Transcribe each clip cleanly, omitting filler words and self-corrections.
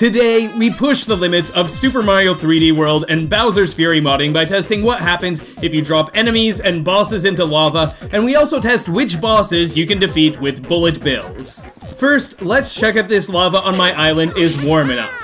Today, we push the limits of Super Mario 3D World and Bowser's Fury modding by testing what happens if you drop enemies and bosses into lava, and we also test which bosses you can defeat with bullet bills. First, let's check if this lava on my island is warm enough.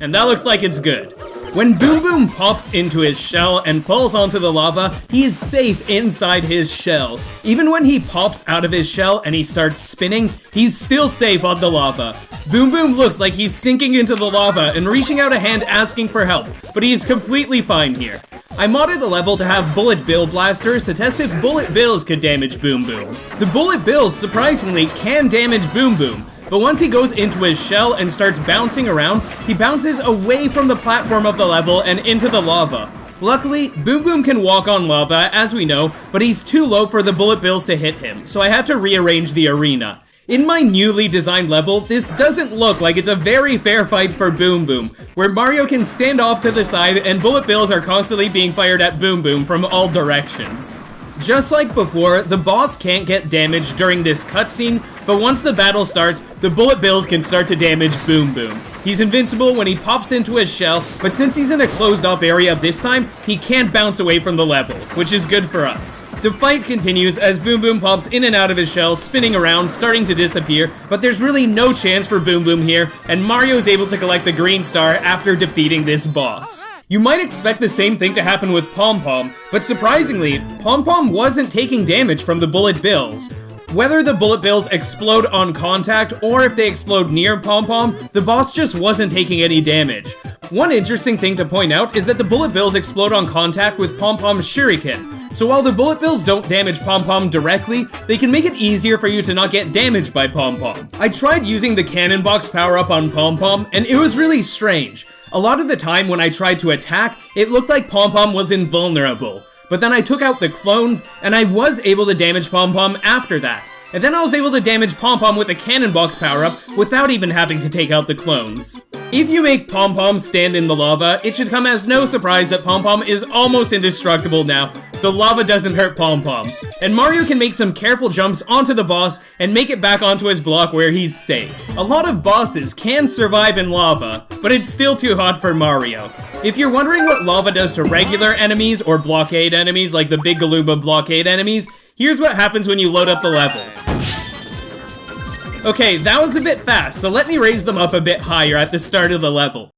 And that looks like it's good. When Boom Boom pops into his shell and falls onto the lava, he's safe inside his shell. Even when he pops out of his shell and he starts spinning, he's still safe on the lava. Boom Boom looks like he's sinking into the lava and reaching out a hand asking for help, but he's completely fine here. I modded a level to have bullet bill blasters to test if bullet bills could damage Boom Boom. The bullet bills surprisingly can damage Boom Boom, but once he goes into his shell and starts bouncing around, he bounces away from the platform of the level and into the lava. Luckily, Boom Boom can walk on lava, as we know, but he's too low for the bullet bills to hit him, so I had to rearrange the arena. In my newly designed level, this doesn't look like it's a very fair fight for Boom Boom, where Mario can stand off to the side and bullet bills are constantly being fired at Boom Boom from all directions. Just like before, the boss can't get damaged during this cutscene, but once the battle starts, the bullet bills can start to damage Boom Boom. He's invincible when he pops into his shell, but since he's in a closed off area this time, he can't bounce away from the level, which is good for us. The fight continues as Boom Boom pops in and out of his shell, spinning around, starting to disappear, but there's really no chance for Boom Boom here, and Mario is able to collect the green star after defeating this boss. You might expect the same thing to happen with Pom Pom, but surprisingly, Pom Pom wasn't taking damage from the bullet bills. Whether the bullet bills explode on contact or if they explode near Pom Pom, the boss just wasn't taking any damage. One interesting thing to point out is that the bullet bills explode on contact with Pom Pom's shuriken. So while the bullet bills don't damage Pom Pom directly, they can make it easier for you to not get damaged by Pom Pom. I tried using the cannon box power-up on Pom Pom, and it was really strange. A lot of the time when I tried to attack, it looked like Pom Pom was invulnerable. But then I took out the clones, and I was able to damage Pom Pom after that. And then I was able to damage Pom Pom with a cannon box power-up without even having to take out the clones. If you make Pom Pom stand in the lava, it should come as no surprise that Pom Pom is almost indestructible now, so lava doesn't hurt Pom Pom. And Mario can make some careful jumps onto the boss and make it back onto his block where he's safe. A lot of bosses can survive in lava, but it's still too hot for Mario. If you're wondering what lava does to regular enemies or blockade enemies like the Big Galooba blockade enemies, here's what happens when you load up the level. Okay, that was a bit fast, so let me raise them up a bit higher at the start of the level.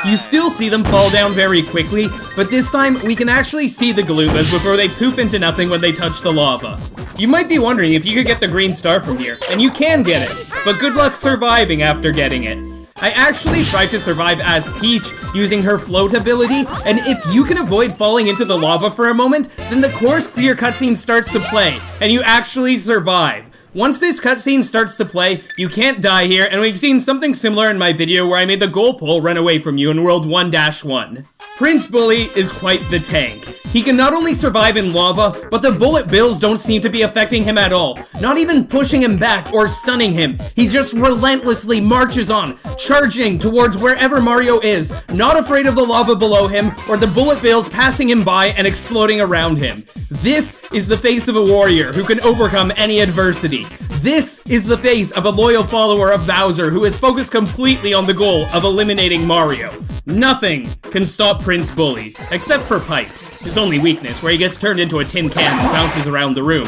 You still see them fall down very quickly, but this time we can actually see the Galoobas before they poof into nothing when they touch the lava. You might be wondering if you could get the green star from here, and you can get it, but good luck surviving after getting it. I actually tried to survive as Peach using her float ability, and if you can avoid falling into the lava for a moment, then the course clear cutscene starts to play, and you actually survive. Once this cutscene starts to play, you can't die here, and we've seen something similar in my video where I made the goal pole run away from you in World 1-1. Prince Bully is quite the tank. He can not only survive in lava, but the bullet bills don't seem to be affecting him at all. Not even pushing him back or stunning him. He just relentlessly marches on, charging towards wherever Mario is, not afraid of the lava below him or the bullet bills passing him by and exploding around him. This is the face of a warrior who can overcome any adversity. This is the face of a loyal follower of Bowser who is focused completely on the goal of eliminating Mario. Nothing can stop Prince Bully, except for Pipes, his only weakness, where he gets turned into a tin can and bounces around the room.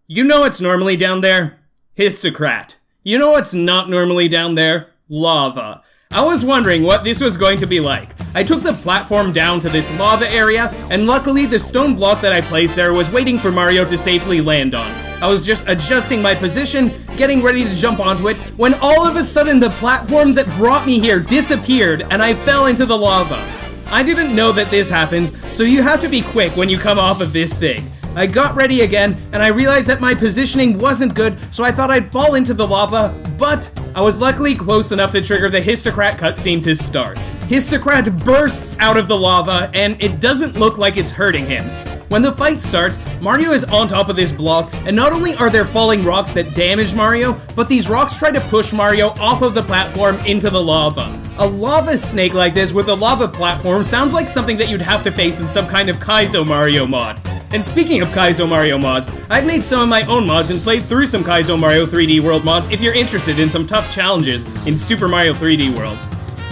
You know what's normally down there? Histocrat. You know what's not normally down there? Lava. I was wondering what this was going to be like. I took the platform down to this lava area, and luckily the stone block that I placed there was waiting for Mario to safely land on. I was just adjusting my position, getting ready to jump onto it, when all of a sudden the platform that brought me here disappeared and I fell into the lava. I didn't know that this happens, so you have to be quick when you come off of this thing. I got ready again, and I realized that my positioning wasn't good, so I thought I'd fall into the lava, but I was luckily close enough to trigger the Histocrat cutscene to start. Histocrat bursts out of the lava, and it doesn't look like it's hurting him. When the fight starts, Mario is on top of this block, and not only are there falling rocks that damage Mario, but these rocks try to push Mario off of the platform into the lava. A lava snake like this with a lava platform sounds like something that you'd have to face in some kind of Kaizo Mario mod. And speaking of Kaizo Mario mods, I've made some of my own mods and played through some Kaizo Mario 3D World mods if you're interested in some tough challenges in Super Mario 3D World.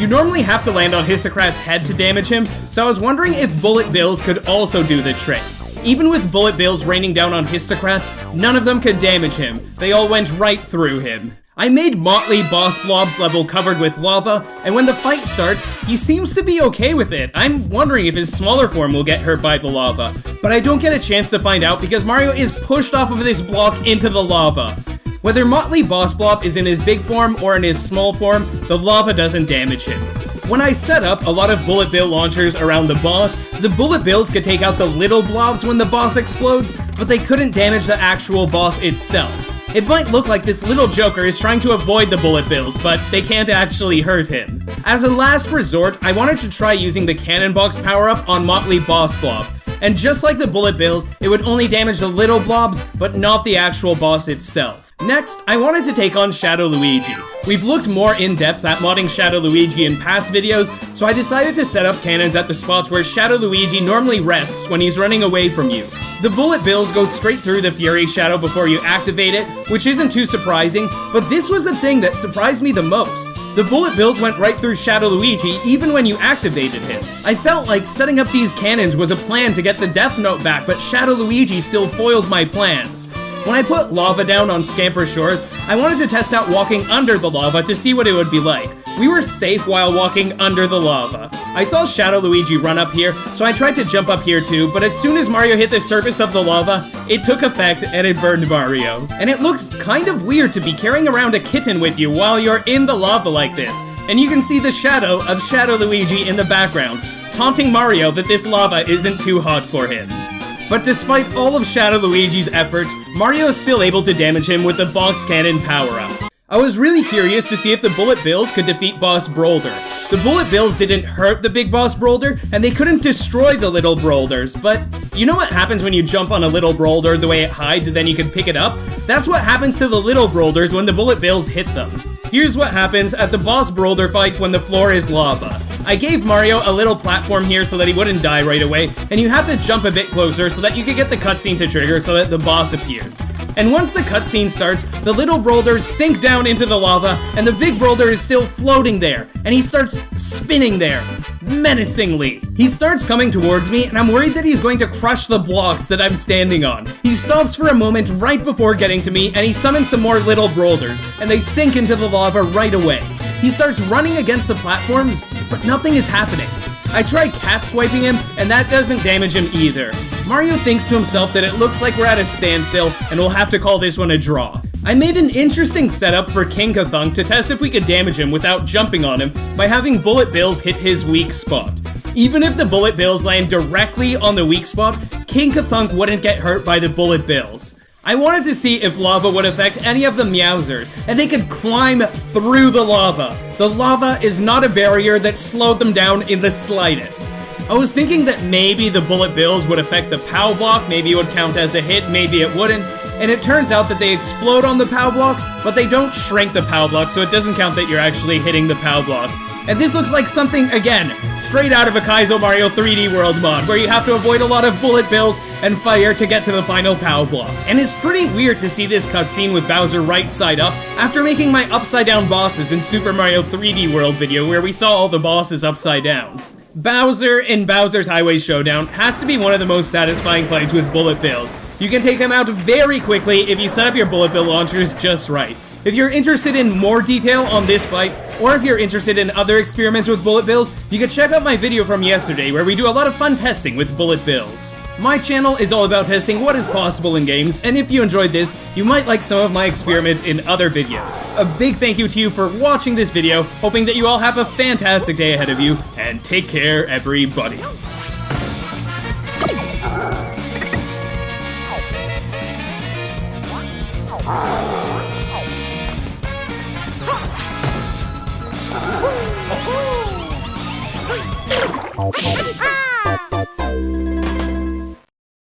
You normally have to land on Histocrat's head to damage him, so I was wondering if Bullet Bills could also do the trick. Even with Bullet Bills raining down on Histocrat, none of them could damage him. They all went right through him. I made Motley Boss Blob's level covered with lava, and when the fight starts, he seems to be okay with it. I'm wondering if his smaller form will get hurt by the lava, but I don't get a chance to find out because Mario is pushed off of this block into the lava. Whether Motley Boss Blob is in his big form or in his small form, the lava doesn't damage him. When I set up a lot of Bullet Bill launchers around the boss, the Bullet Bills could take out the little blobs when the boss explodes, but they couldn't damage the actual boss itself. It might look like this little joker is trying to avoid the Bullet Bills, but they can't actually hurt him. As a last resort, I wanted to try using the Cannon Box power-up on Motley Boss Blob. And just like the Bullet Bills, it would only damage the little blobs, but not the actual boss itself. Next, I wanted to take on Shadow Luigi. We've looked more in depth at modding Shadow Luigi in past videos, so I decided to set up cannons at the spots where Shadow Luigi normally rests when he's running away from you. The Bullet Bills go straight through the Fury Shadow before you activate it, which isn't too surprising, but this was the thing that surprised me the most. The Bullet Bills went right through Shadow Luigi even when you activated him. I felt like setting up these cannons was a plan to get the Death Note back, but Shadow Luigi still foiled my plans. When I put lava down on Scamper Shores, I wanted to test out walking under the lava to see what it would be like. We were safe while walking under the lava. I saw Shadow Luigi run up here, so I tried to jump up here too, but as soon as Mario hit the surface of the lava, it took effect and it burned Mario. And it looks kind of weird to be carrying around a kitten with you while you're in the lava like this. And you can see the shadow of Shadow Luigi in the background, taunting Mario that this lava isn't too hot for him. But despite all of Shadow Luigi's efforts, Mario is still able to damage him with the Box Cannon power-up. I was really curious to see if the Bullet Bills could defeat Boss Brolder. The Bullet Bills didn't hurt the big Boss Brolder, and they couldn't destroy the little Brolders, but you know what happens when you jump on a little Brolder the way it hides and then you can pick it up? That's what happens to the little Brolders when the Bullet Bills hit them. Here's what happens at the Boss Brolder fight when the floor is lava. I gave Mario a little platform here so that he wouldn't die right away, and you have to jump a bit closer so that you can get the cutscene to trigger so that the boss appears. And once the cutscene starts, the little Brolders sink down into the lava, and the big Brolder is still floating there, and he starts spinning there, menacingly. He starts coming towards me, and I'm worried that he's going to crush the blocks that I'm standing on. He stops for a moment right before getting to me, and he summons some more little Brolders, and they sink into the lava right away. He starts running against the platforms, but nothing is happening. I try cat swiping him, and that doesn't damage him either. Mario thinks to himself that it looks like we're at a standstill, and we'll have to call this one a draw. I made an interesting setup for King Kathunk to test if we could damage him without jumping on him by having Bullet Bills hit his weak spot. Even if the Bullet Bills land directly on the weak spot, King Kathunk wouldn't get hurt by the Bullet Bills. I wanted to see if lava would affect any of the Meowsers, and they could climb through the lava. The lava is not a barrier that slowed them down in the slightest. I was thinking that maybe the Bullet Bills would affect the POW block, maybe it would count as a hit, maybe it wouldn't, and it turns out that they explode on the POW block, but they don't shrink the POW block, so it doesn't count that you're actually hitting the POW block. And this looks like something, again, straight out of a Kaizo Mario 3D World mod, where you have to avoid a lot of Bullet Bills and fire to get to the final POW block. And it's pretty weird to see this cutscene with Bowser right side up after making my upside down bosses in Super Mario 3D World video where we saw all the bosses upside down. Bowser in Bowser's Highway Showdown has to be one of the most satisfying fights with Bullet Bills. You can take him out very quickly if you set up your Bullet Bill launchers just right. If you're interested in more detail on this fight, or if you're interested in other experiments with Bullet Bills, you can check out my video from yesterday where we do a lot of fun testing with Bullet Bills. My channel is all about testing what is possible in games, and if you enjoyed this, you might like some of my experiments in other videos. A big thank you to you for watching this video, hoping that you all have a fantastic day ahead of you, and take care, everybody. Ah!